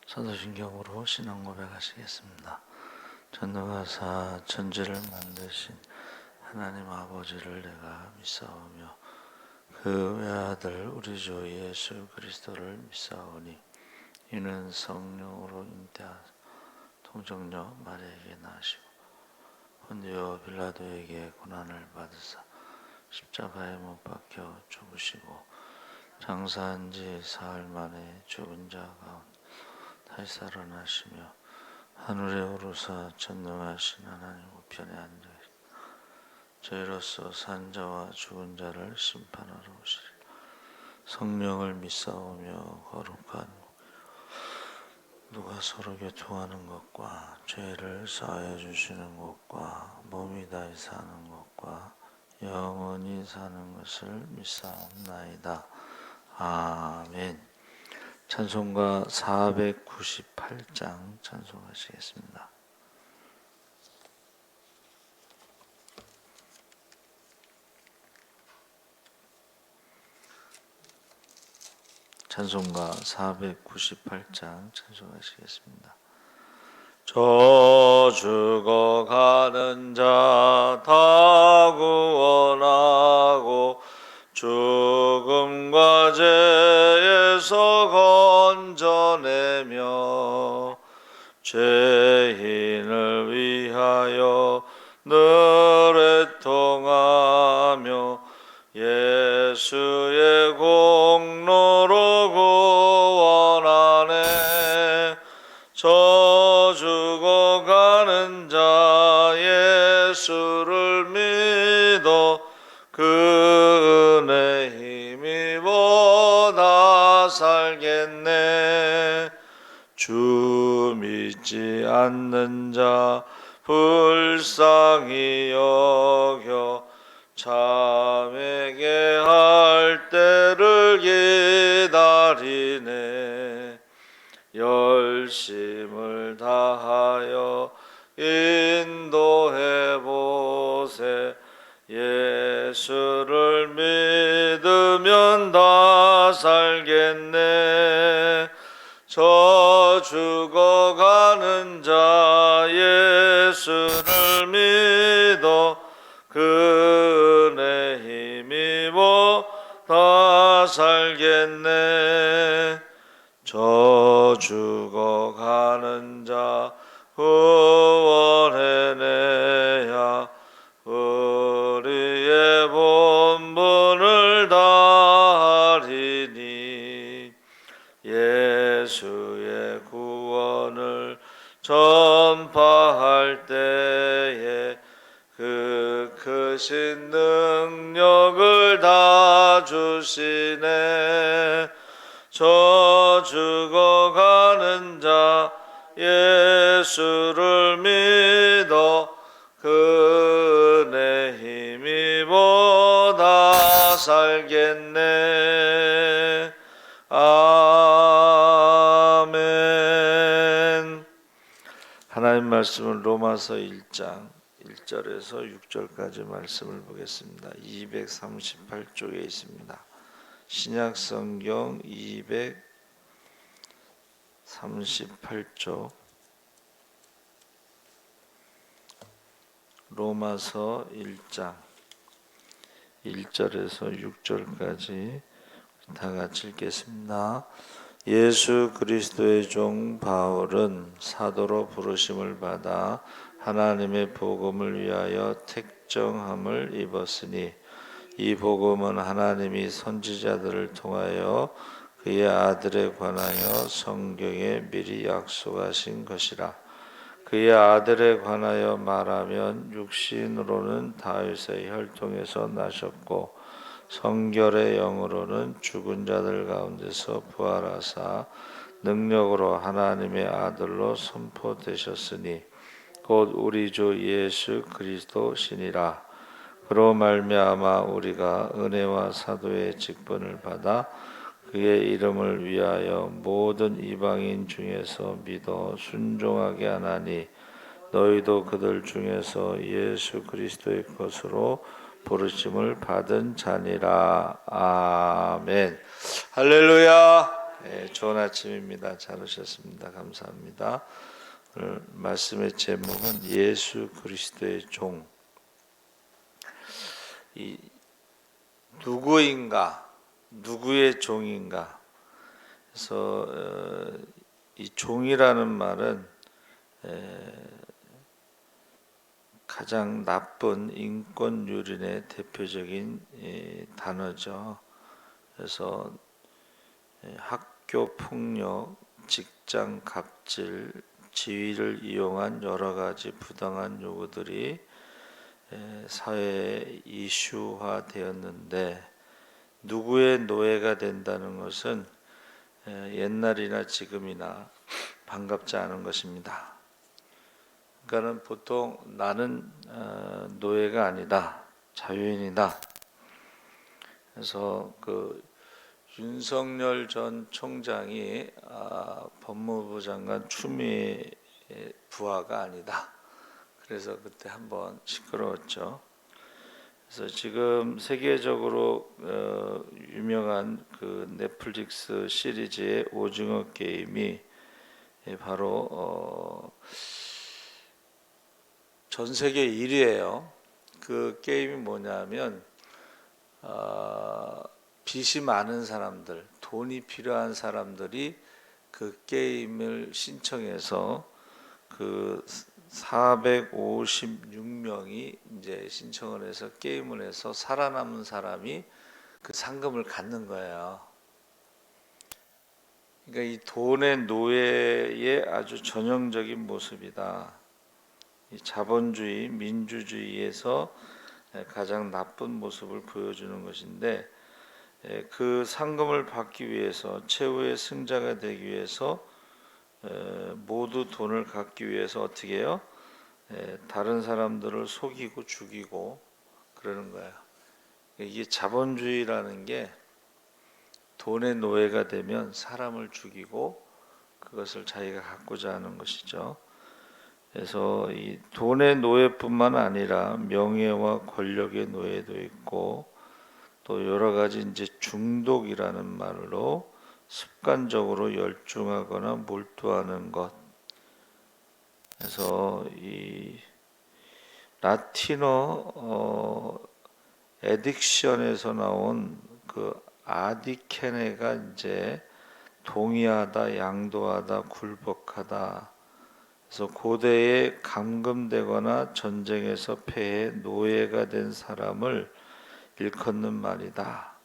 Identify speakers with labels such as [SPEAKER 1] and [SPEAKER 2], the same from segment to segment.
[SPEAKER 1] 사도신경으로 신앙 고백하시겠습니다. 전능하사 천지를 만드신 하나님 아버지를 내가 믿사오며 그 외아들 우리 주 예수 그리스도를 믿사오니 이는 성령으로 잉태하사 통정녀 마리아에게 나시고 본디오 빌라도에게 고난을 받으사 십자가에 못 박혀 죽으시고 장사한 지 사흘 만에 죽은 자 가운데 다시 살아나시며 하늘에 오르사 전능하신 하나님 우편에 앉아 저희로서 산 자와 죽은 자를 심판하러 오시리라. 성령을 믿사오며 거룩한 누가 서로 교통하는 것과 죄를 사하여 주시는 것과 몸이 다시 사는 것과 영원히 사는 것을 믿사옵나이다. 아멘. 찬송가 498장 찬송하시겠습니다. 찬송가 498장 찬송하시겠습니다. 저 죽어가는 자 다 구원하고 죽음과 죄에서 건져내며 죄인을 위하여 늘 애통하며 예수의 공로로 구원하네. 저 죽어가는 자 예수를 믿어 그 은혜 힘입어 다 살겠네. 주 믿지 않는 자 불쌍히 여겨 자매게 할 때를 기다리네. 열심을 다하여 인도해 보세. 예수를 믿으면 다 살겠네. 저 죽어가는 자 예수를 믿어 그 은혜 힘입어 다 살겠네. 저 죽어가는 자 구원해내야 우리의 본분을 다하리니. 예수의 구원을 전파할 때에 그 크신 능력을 다 주시네. 저 죽어가는 자 예수를 믿어 그 은혜 힘입어 다 살겠네. 아멘. 하나님 말씀은 로마서 1장 1절에서 6절까지 말씀을 보겠습니다. 238쪽에 있습니다. 신약성경 238쪽 로마서 1장 1절에서 6절까지 다 같이 읽겠습니다. 예수 그리스도의 종 바울은 사도로 부르심을 받아 하나님의 복음을 위하여 택정함을 입었으니 이 복음은 하나님이 선지자들을 통하여 그의 아들에 관하여 성경에 미리 약속하신 것이라. 그의 아들에 관하여 말하면 육신으로는 다윗의 혈통에서 나셨고 성결의 영으로는 죽은 자들 가운데서 부활하사 능력으로 하나님의 아들로 선포되셨으니 곧 우리 주 예수 그리스도시니라. 그로 말미암아 우리가 은혜와 사도의 직분을 받아 그의 이름을 위하여 모든 이방인 중에서 믿어 순종하게 하나니 너희도 그들 중에서 예수 그리스도의 것으로 부르심을 받은 자니라. 아멘. 할렐루야. 좋은 아침입니다. 잘 오셨습니다. 감사합니다. 오늘 말씀의 제목은 예수 그리스도의 종. 이 누구인가, 누구의 종인가. 그래서 이 종이라는 말은 가장 나쁜 인권유린의 대표적인 단어죠. 그래서 학교 폭력, 직장 갑질, 지위를 이용한 여러 가지 부당한 요구들이 사회에 이슈화되었는데, 누구의 노예가 된다는 것은 옛날이나 지금이나 반갑지 않은 것입니다. 그러니까는 보통 나는 노예가 아니다, 자유인이다. 그래서 윤석열 전 총장이 법무부 장관 추미애 부하가 아니다. 그래서 그때 한번 시끄러웠죠. 그래서 지금 세계적으로 유명한 그 넷플릭스 시리즈의 오징어 게임이 바로 전 세계 1위예요. 그 게임이 뭐냐면 빚이 많은 사람들, 돈이 필요한 사람들이 그 게임을 신청해서 그 456명이 이제 신청을 해서 게임을 해서 살아남은 사람이 그 상금을 갖는 거예요. 그러니까 이 돈의 노예의 아주 전형적인 모습이다. 이 자본주의, 민주주의에서 가장 나쁜 모습을 보여주는 것인데, 그 상금을 받기 위해서, 최후의 승자가 되기 위해서 모두 돈을 갖기 위해서 어떻게 해요? 다른 사람들을 속이고 죽이고 그러는 거예요. 이게 자본주의라는 게 돈의 노예가 되면 사람을 죽이고 그것을 자기가 갖고자 하는 것이죠. 그래서 이 돈의 노예뿐만 아니라 명예와 권력의 노예도 있고, 또 여러 가지 이제 중독이라는 말로 습관적으로 열중하거나 몰두하는 것. 그래서 이 라틴어 에딕션에서 나온 그 아디케네가 이제 동의하다, 양도하다, 굴복하다. 그래서 고대에 감금되거나 전쟁에서 패해 노예가 된 사람을 일컫는 말이다.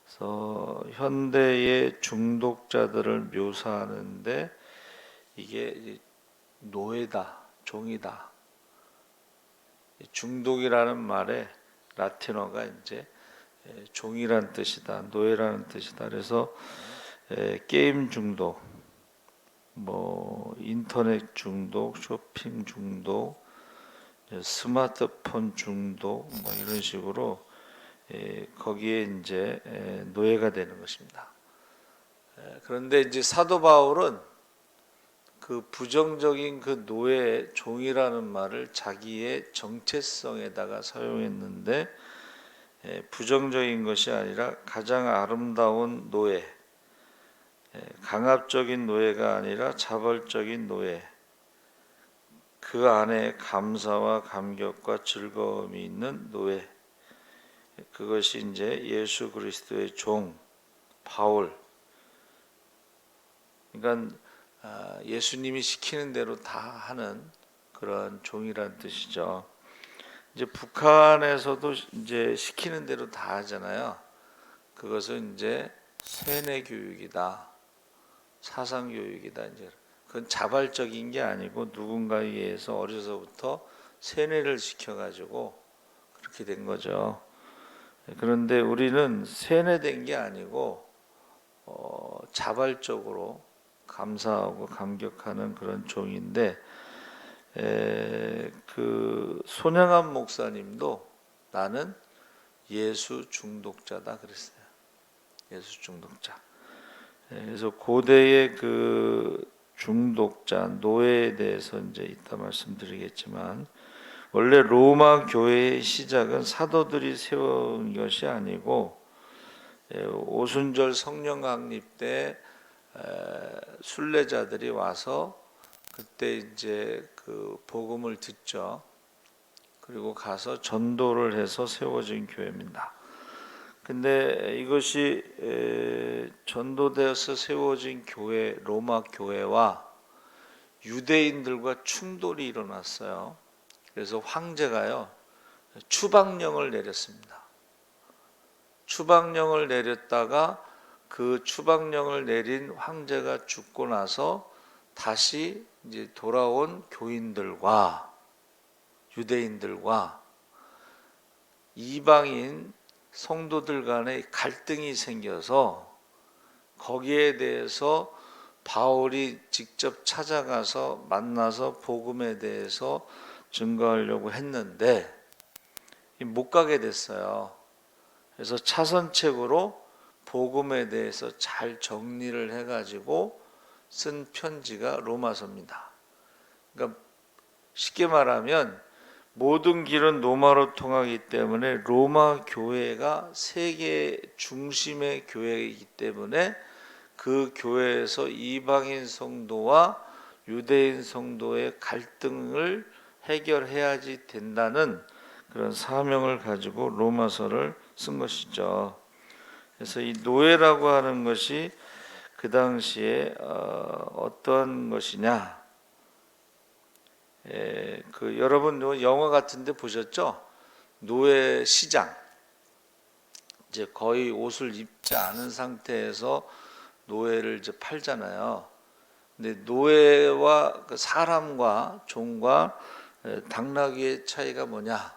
[SPEAKER 1] 그래서 현대의 중독자들을 묘사하는데 이게 노예다, 종이다. 중독이라는 말에 라틴어가 이제 종이란 뜻이다, 노예라는 뜻이다. 그래서 게임 중독, 뭐 인터넷 중독, 쇼핑 중독, 스마트폰 중독, 뭐 이런 식으로 거기에 이제 노예가 되는 것입니다. 그런데 이제 사도 바울은 그 부정적인 그 노예, 종이라는 말을 자기의 정체성에다가 사용했는데, 부정적인 것이 아니라 가장 아름다운 노예, 강압적인 노예가 아니라 자발적인 노예, 그 안에 감사와 감격과 즐거움이 있는 노예, 그것이 이제 예수 그리스도의 종 바울. 그러니까 예수님이 시키는 대로 다 하는 그런 종이란 뜻이죠. 이제 북한에서도 이제 시키는 대로 다 하잖아요. 그것은 이제 세뇌 교육이다, 사상 교육이다. 이제 그건 자발적인 게 아니고 누군가에 의해서 어려서부터 세뇌를 시켜가지고 그렇게 된 거죠. 그런데 우리는 세뇌된 게 아니고 자발적으로 감사하고 감격하는 그런 종인데, 그 손영한 목사님도 나는 예수 중독자다 그랬어요. 예수 중독자. 그래서 고대의 그 중독자, 노예에 대해서 이제 이따 말씀드리겠지만, 원래 로마 교회의 시작은 사도들이 세운 것이 아니고 오순절 성령 강립 때 순례자들이 와서 그때 이제 그 복음을 듣죠. 그리고 가서 전도를 해서 세워진 교회입니다. 근데 이것이 전도되어서 세워진 교회, 로마 교회와 유대인들과 충돌이 일어났어요. 그래서 황제가요, 추방령을 내렸습니다. 추방령을 내렸다가 그 추방령을 내린 황제가 죽고 나서 다시 이제 돌아온 교인들과 유대인들과 이방인 성도들 간에 갈등이 생겨서 거기에 대해서 바울이 직접 찾아가서 만나서 복음에 대해서 증거하려고 했는데 못 가게 됐어요. 그래서 차선책으로 복음에 대해서 잘 정리를 해가지고 쓴 편지가 로마서입니다. 그러니까 쉽게 말하면 모든 길은 로마로 통하기 때문에 로마 교회가 세계 중심의 교회이기 때문에 그 교회에서 이방인 성도와 유대인 성도의 갈등을 해결해야지 된다는 그런 사명을 가지고 로마서를 쓴 것이죠. 그래서 이 노예라고 하는 것이 그 당시에 어떤 것이냐? 여러분 영화 같은데 보셨죠? 노예 시장. 이제 거의 옷을 입지 않은 상태에서 노예를 이제 팔잖아요. 근데 노예와 그 사람과 종과 당나귀의 차이가 뭐냐?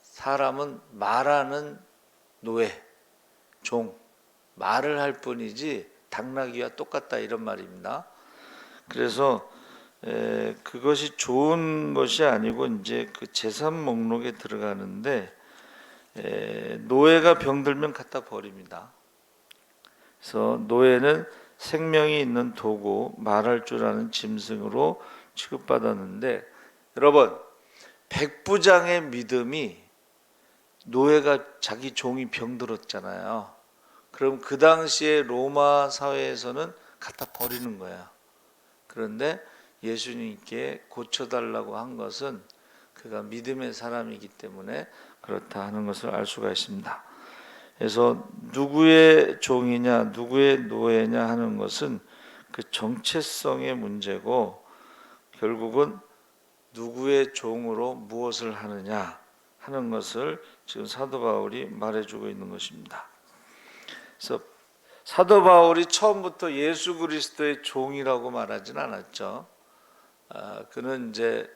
[SPEAKER 1] 사람은 말하는 노예, 종, 말을 할 뿐이지 당나귀와 똑같다 이런 말입니다. 그래서 그것이 좋은 것이 아니고 이제 그 재산 목록에 들어가는데 노예가 병들면 갖다 버립니다. 그래서 노예는 생명이 있는 도구, 말할 줄 아는 짐승으로 취급받았는데 여러분 백부장의 믿음이 노예가 자기 종이 병들었잖아요. 그럼 그 당시에 로마 사회에서는 갖다 버리는 거야. 그런데 예수님께 고쳐달라고 한 것은 그가 믿음의 사람이기 때문에 그렇다 하는 것을 알 수가 있습니다. 그래서 누구의 종이냐 누구의 노예냐 하는 것은 그 정체성의 문제고 결국은 누구의 종으로 무엇을 하느냐 하는 것을 지금 사도 바울이 말해주고 있는 것입니다. 그래서 사도 바울이 처음부터 예수 그리스도의 종이라고 말하진 않았죠. 그는 이제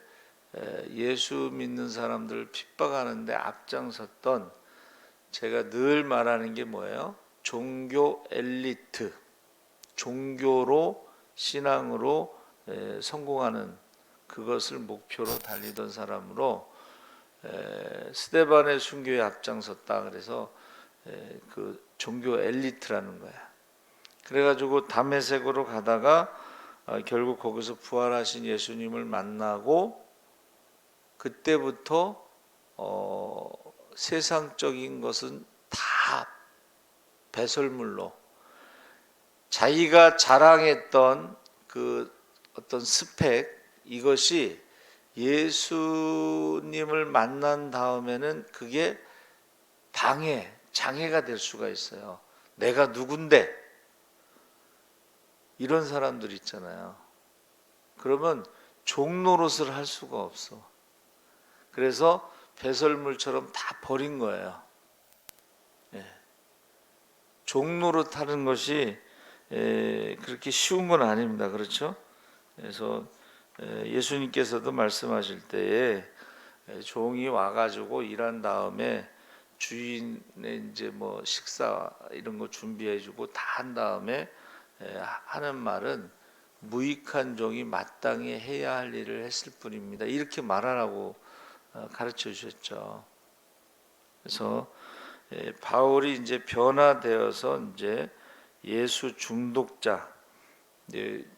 [SPEAKER 1] 예수 믿는 사람들을 핍박하는데 앞장섰던 제가 늘 말하는 게 뭐예요? 종교 엘리트, 종교로 신앙으로 성공하는 그것을 목표로 달리던 사람으로 스데반의 순교에 앞장섰다. 그래서 그 종교 엘리트라는 거야. 그래가지고 다메섹으로 가다가 결국 거기서 부활하신 예수님을 만나고 그때부터 세상적인 것은 다 배설물로 자기가 자랑했던 그 어떤 스펙 이것이 예수님을 만난 다음에는 그게 장애가 될 수가 있어요. 내가 누군데? 이런 사람들 있잖아요. 그러면 종 노릇을 할 수가 없어. 그래서 배설물처럼 다 버린 거예요. 종 노릇하는 것이 그렇게 쉬운 건 아닙니다. 그렇죠? 그래서 예수님께서도 말씀하실 때에 종이 와가지고 일한 다음에 주인의 이제 뭐 식사 이런 거 준비해주고 다 한 다음에 하는 말은 무익한 종이 마땅히 해야 할 일을 했을 뿐입니다. 이렇게 말하라고 가르쳐 주셨죠. 그래서 바울이 이제 변화되어서 이제 예수 중독자 이제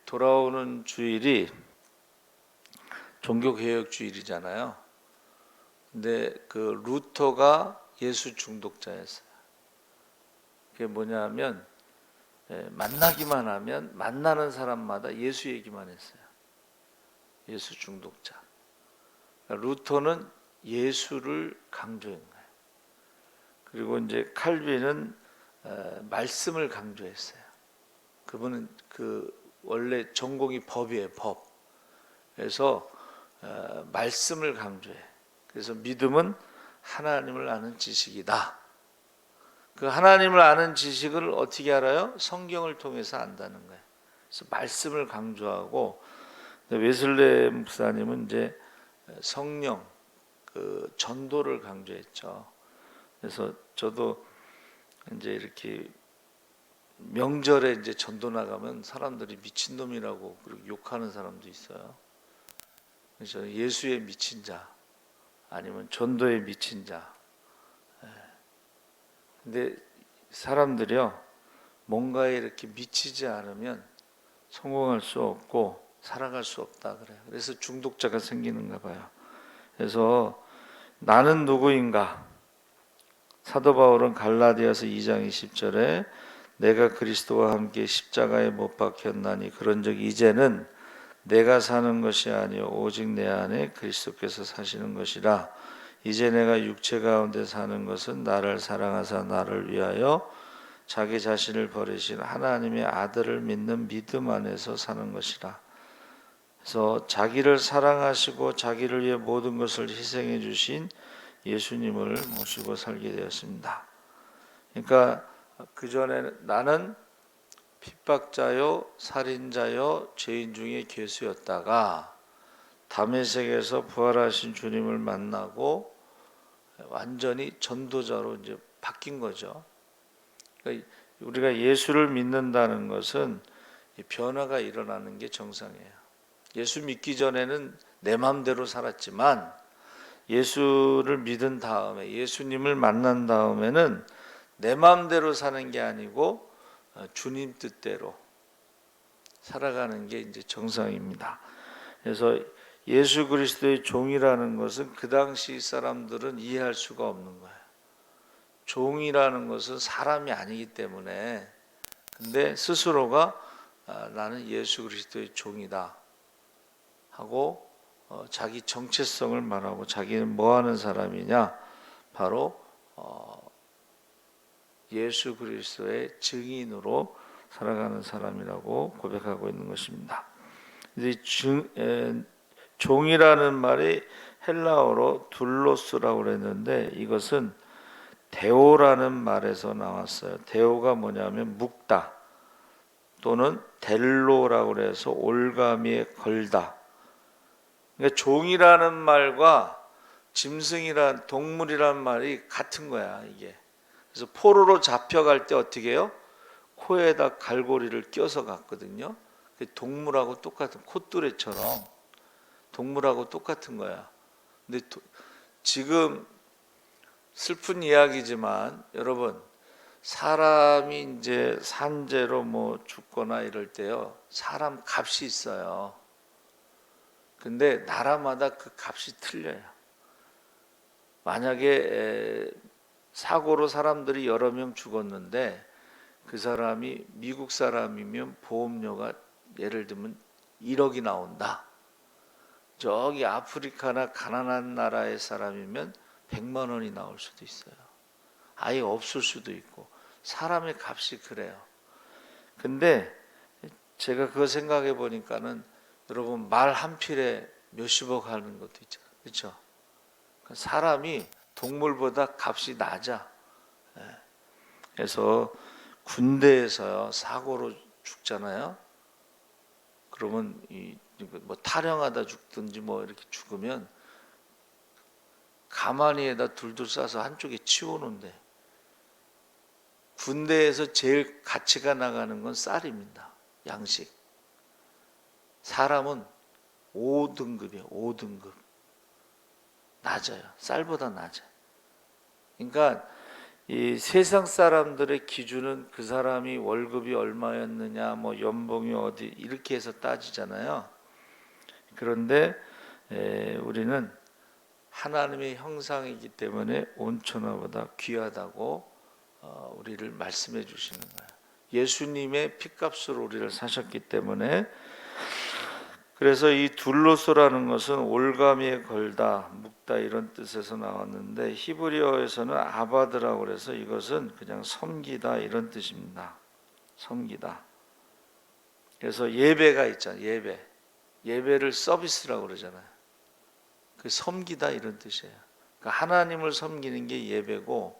[SPEAKER 1] 돌아오는 주일이 종교개혁 주일이잖아요. 근데 그 루터가 예수 중독자였어요. 그게 뭐냐면 만나기만 하면 만나는 사람마다 예수 얘기만 했어요. 예수 중독자. 그러니까 루터는 예수를 강조한 거예요. 그리고 이제 칼빈은 말씀을 강조했어요. 그분은 원래 전공이 법이에요, 법. 그래서 말씀을 강조해. 그래서 믿음은 하나님을 아는 지식이다. 그 하나님을 아는 지식을 어떻게 알아요? 성경을 통해서 안다는 거예요. 그래서 말씀을 강조하고, 웨슬레 목사님은 이제 성령, 전도를 강조했죠. 그래서 저도 이제 이렇게 명절에 이제 전도 나가면 사람들이 미친놈이라고 그렇게 욕하는 사람도 있어요. 그래서 예수에 미친 자, 아니면 전도에 미친 자. 근데 사람들이요, 뭔가에 이렇게 미치지 않으면 성공할 수 없고 살아갈 수 없다 그래요. 그래서 중독자가 생기는가 봐요. 그래서 나는 누구인가? 사도 바울은 갈라디아서 2장 20절에 내가 그리스도와 함께 십자가에 못 박혔나니 그런즉 이제는 내가 사는 것이 아니요 오직 내 안에 그리스도께서 사시는 것이라. 이제 내가 육체 가운데 사는 것은 나를 사랑하사 나를 위하여 자기 자신을 버리신 하나님의 아들을 믿는 믿음 안에서 사는 것이라. 그래서 자기를 사랑하시고 자기를 위해 모든 것을 희생해 주신 예수님을 모시고 살게 되었습니다. 그러니까 그 전에 나는 핍박자요, 살인자요, 죄인 중에 괴수였다가 다메섹에서 부활하신 주님을 만나고 완전히 전도자로 이제 바뀐 거죠. 그러니까 우리가 예수를 믿는다는 것은 변화가 일어나는 게 정상이에요. 예수 믿기 전에는 내 마음대로 살았지만 예수를 믿은 다음에 예수님을 만난 다음에는 내 마음대로 사는 게 아니고 주님 뜻대로 살아가는 게 이제 정상입니다. 그래서 예수 그리스도의 종이라는 것은 그 당시 사람들은 이해할 수가 없는 거예요. 종이라는 것은 사람이 아니기 때문에, 근데 스스로가 나는 예수 그리스도의 종이다 하고 자기 정체성을 말하고 자기는 뭐 하는 사람이냐? 바로 예수 그리스도의 증인으로 살아가는 사람이라고 고백하고 있는 것입니다. 종이라는 말이 헬라어로 둘로스라고 그랬는데 이것은 데오라는 말에서 나왔어요. 데오가 뭐냐면 묶다 또는 델로라고 그래서 올가미에 걸다. 그러니까 종이라는 말과 짐승이란 동물이란 말이 같은 거야 이게. 그래서 포로로 잡혀갈 때 어떻게 해요? 코에다 갈고리를 껴서 갔거든요. 동물하고 똑같은 콧뚜레처럼 동물하고 똑같은 거야. 근데 지금 슬픈 이야기지만 여러분, 사람이 이제 산재로 뭐 죽거나 이럴 때요, 사람 값이 있어요. 근데 나라마다 그 값이 틀려요. 만약에 사고로 사람들이 여러 명 죽었는데 그 사람이 미국 사람이면 보험료가 예를 들면 1억이 나온다. 저기 아프리카나 가난한 나라의 사람이면 100만 원이 나올 수도 있어요. 아예 없을 수도 있고. 사람의 값이 그래요. 근데 제가 그거 생각해 보니까는 여러분 말 한 필에 몇십억 하는 것도 있잖아요. 그렇죠? 사람이 동물보다 값이 낮아. 그래서 군대에서요 사고로 죽잖아요. 그러면 뭐 타령하다 죽든지 뭐 이렇게 죽으면 가마니에다 둘둘 싸서 한쪽에 치워놓는데, 군대에서 제일 가치가 나가는 건 쌀입니다. 양식. 사람은 5등급이에요. 5등급. 낮아요. 쌀보다 낮아요. 그러니까 이 세상 사람들의 기준은 그 사람이 월급이 얼마였느냐, 뭐 연봉이 어디 이렇게 해서 따지잖아요. 그런데 우리는 하나님의 형상이기 때문에 온천하보다 귀하다고 우리를 말씀해 주시는 거예요. 예수님의 핏값으로 우리를 사셨기 때문에. 그래서 이 둘로서라는 것은 올가미에 걸다, 묶다 이런 뜻에서 나왔는데 히브리어에서는 아바드라고 그래서 이것은 그냥 섬기다 이런 뜻입니다. 섬기다. 그래서 예배가 있잖아요. 예배를 서비스라고 그러잖아요. 그 섬기다 이런 뜻이에요. 그러니까 하나님을 섬기는 게 예배고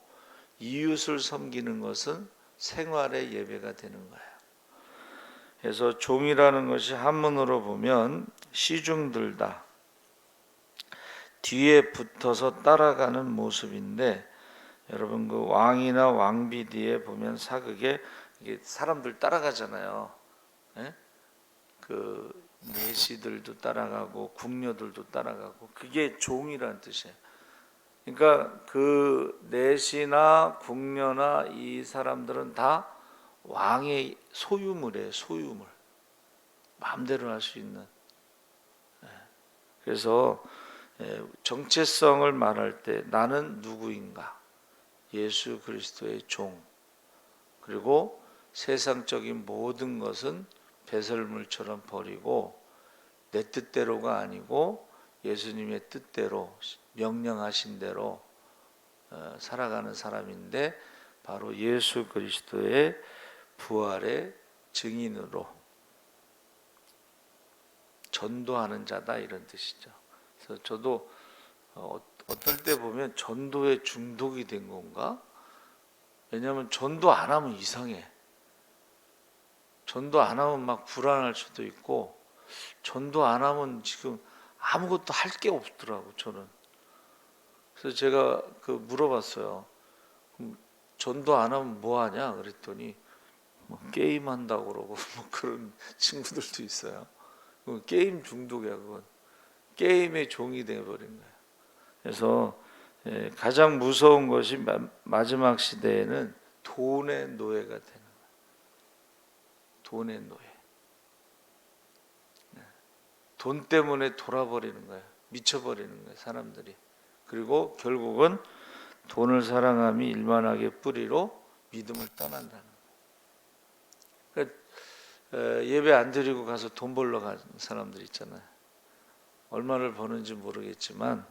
[SPEAKER 1] 이웃을 섬기는 것은 생활의 예배가 되는 거예요. 그래서 종이라는 것이 한문으로 보면 시중들다, 뒤에 붙어서 따라가는 모습인데, 여러분 그 왕이나 왕비 뒤에 보면 사극에 이게 사람들 따라가잖아요. 예? 그 내시들도 따라가고 궁녀들도 따라가고, 그게 종이라는 뜻이에요. 그러니까 그 내시나 궁녀나 이 사람들은 다 왕의 소유물이에요. 소유물. 마음대로 할 수 있는. 그래서 정체성을 말할 때 나는 누구인가? 예수 그리스도의 종. 그리고 세상적인 모든 것은 배설물처럼 버리고 내 뜻대로가 아니고 예수님의 뜻대로 명령하신 대로 살아가는 사람인데, 바로 예수 그리스도의 부활의 증인으로 전도하는 자다 이런 뜻이죠. 그래서 저도 어떨 때 보면 전도에 중독이 된 건가? 왜냐하면 전도 안 하면 이상해. 전도 안 하면 막 불안할 수도 있고, 전도 안 하면 지금 아무것도 할 게 없더라고 저는. 그래서 제가 물어봤어요. 전도 안 하면 뭐 하냐? 그랬더니 뭐 게임 한다고 그러고 뭐 그런 친구들도 있어요. 게임 중독이야 그건. 게임의 종이 되어버린 거예요. 그래서 가장 무서운 것이 마지막 시대에는 돈의 노예가 되는 거예요. 돈의 노예. 돈 때문에 돌아버리는 거예요. 미쳐버리는 거예요 사람들이. 그리고 결국은 돈을 사랑함이 일만하게 뿌리로 믿음을 떠난다는 거예요. 그러니까 예배 안 드리고 가서 돈 벌러 가는 사람들 있잖아요. 얼마를 버는지 모르겠지만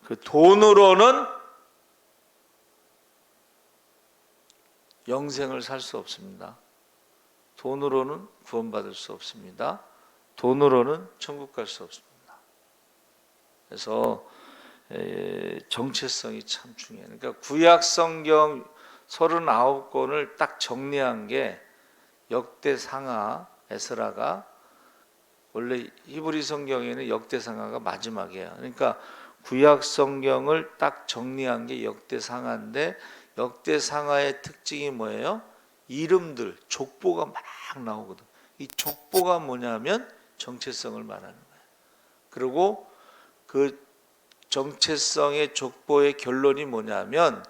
[SPEAKER 1] 그 돈으로는 영생을 살 수 없습니다. 돈으로는 구원받을 수 없습니다. 돈으로는 천국 갈 수 없습니다. 그래서 정체성이 참 중요해요. 그러니까 구약 성경 39권을 딱 정리한 게 역대상하 에스라가, 원래 히브리 성경에는 역대상하가 마지막이에요. 그러니까 구약 성경을 딱 정리한 게 역대상하인데, 역대상하의 특징이 뭐예요? 이름들, 족보가 막 나오거든. 이 족보가 뭐냐면 정체성을 말하는 거예요. 그리고 그 정체성의 족보의 결론이 뭐냐면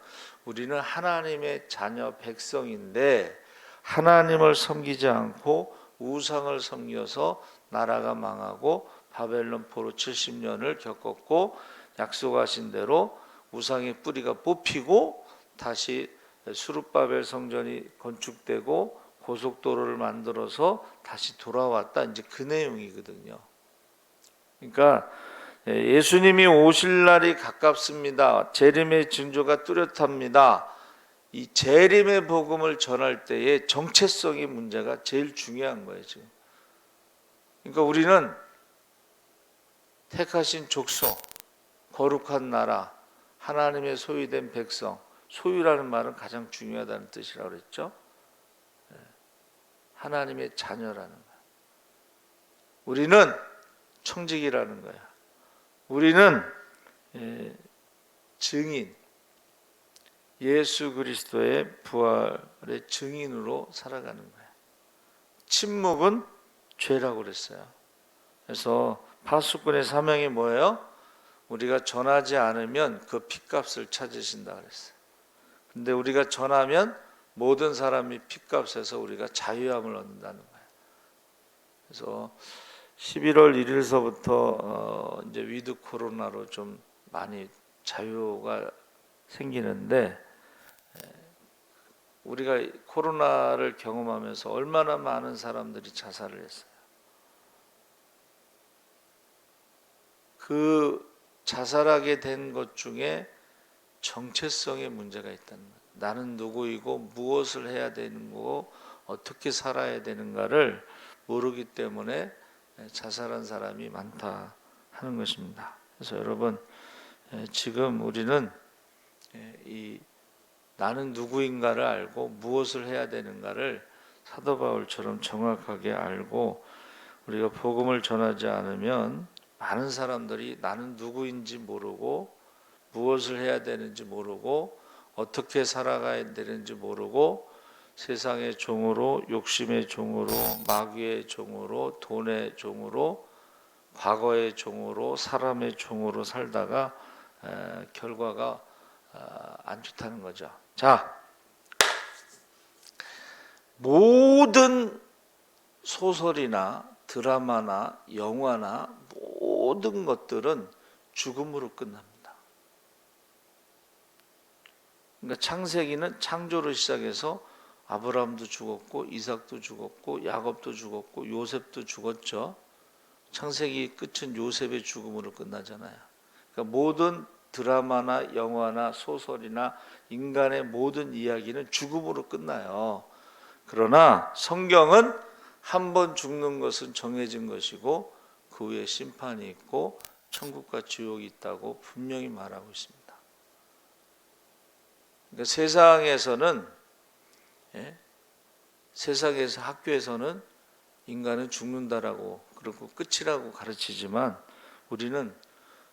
[SPEAKER 1] 우리는 하나님의 자녀 백성인데 하나님을 섬기지 않고 우상을 섬겨서 나라가 망하고 바벨론 포로 70년을 겪었고, 약속하신 대로 우상의 뿌리가 뽑히고 다시 수룹바벨 성전이 건축되고 고속도로를 만들어서 다시 돌아왔다, 이제 그 내용이거든요. 그러니까 예수님이 오실 날이 가깝습니다. 재림의 징조가 뚜렷합니다. 이 재림의 복음을 전할 때의 정체성의 문제가 제일 중요한 거예요 지금. 그러니까 우리는 택하신 족속, 거룩한 나라, 하나님의 소유된 백성. 소유라는 말은 가장 중요하다는 뜻이라고 그랬죠. 하나님의 자녀라는 거예요. 우리는 청직이라는 거예요. 우리는 증인, 예수 그리스도의 부활의 증인으로 살아가는 거예요. 침묵은 죄라고 그랬어요. 그래서 파수꾼의 사명이 뭐예요? 우리가 전하지 않으면 그 핏값을 찾으신다 그랬어요. 근데 우리가 전하면 모든 사람이 핏값에서 우리가 자유함을 얻는다는 거예요. 그래서 11월 1일서부터 이제 위드 코로나로 좀 많이 자유가 생기는데, 우리가 코로나를 경험하면서 얼마나 많은 사람들이 자살을 했어요. 그 자살하게 된 것 중에 정체성의 문제가 있다는 거예요. 나는 누구이고 무엇을 해야 되는 거고 어떻게 살아야 되는가를 모르기 때문에 자살한 사람이 많다 하는 것입니다. 그래서 여러분, 지금 우리는 이 나는 누구인가를 알고 무엇을 해야 되는가를 사도 바울처럼 정확하게 알고, 우리가 복음을 전하지 않으면 많은 사람들이 나는 누구인지 모르고 무엇을 해야 되는지 모르고 어떻게 살아가야 되는지 모르고 세상의 종으로, 욕심의 종으로, 마귀의 종으로, 돈의 종으로, 과거의 종으로, 사람의 종으로 살다가 결과가 안 좋다는 거죠. 자, 모든 소설이나 드라마나 영화나 모든 것들은 죽음으로 끝납니다. 그러니까 창세기는 창조로 시작해서 아브라함도 죽었고 이삭도 죽었고 야곱도 죽었고 요셉도 죽었죠. 창세기 끝은 요셉의 죽음으로 끝나잖아요. 그러니까 모든 드라마나 영화나 소설이나 인간의 모든 이야기는 죽음으로 끝나요. 그러나 성경은 한 번 죽는 것은 정해진 것이고 그 후에 심판이 있고 천국과 지옥이 있다고 분명히 말하고 있습니다. 그러니까 세상에서 학교에서는 인간은 죽는다라고 그리고 끝이라고 가르치지만, 우리는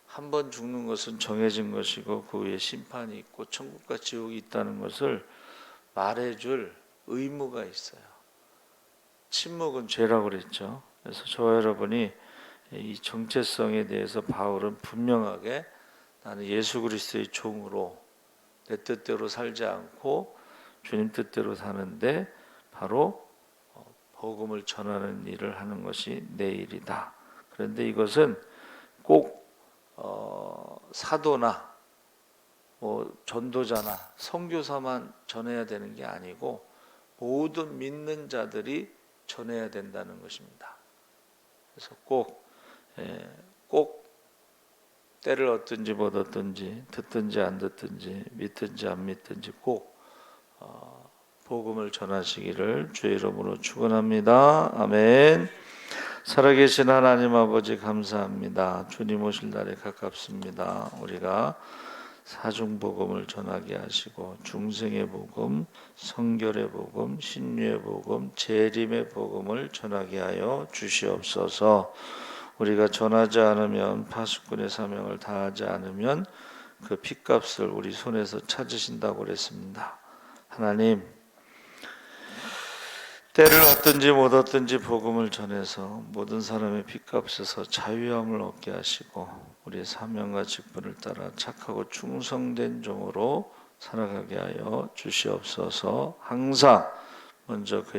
[SPEAKER 1] 한 번 죽는 것은 정해진 것이고 그 후에 심판이 있고 천국과 지옥이 있다는 것을 말해줄 의무가 있어요. 침묵은 죄라고 그랬죠. 그래서 저와 여러분이 이 정체성에 대해서 바울은 분명하게 나는 예수 그리스도의 종으로 내 뜻대로 살지 않고 주님 뜻대로 사는데 바로 복음을 전하는 일을 하는 것이 내 일이다. 그런데 이것은 꼭 사도나 전도자나 선교사만 전해야 되는 게 아니고 모든 믿는 자들이 전해야 된다는 것입니다. 그래서 꼭 때를 얻든지 못 얻든지 듣든지 안 듣든지 믿든지 안 믿든지 꼭 복음을 전하시기를 주의 이름으로 축원합니다. 아멘. 살아계신 하나님 아버지 감사합니다. 주님 오실 날이 가깝습니다. 우리가 사중복음을 전하게 하시고 중생의 복음, 성결의 복음, 신유의 복음, 재림의 복음을 전하게 하여 주시옵소서. 우리가 전하지 않으면, 파수꾼의 사명을 다하지 않으면 그 핏값을 우리 손에서 찾으신다고 그랬습니다. 하나님, 때를 얻든지 못 얻든지 복음을 전해서 모든 사람의 핏값에서 자유함을 얻게 하시고 우리의 사명과 직분을 따라 착하고 충성된 종으로 살아가게 하여 주시옵소서. 항상 먼저 그의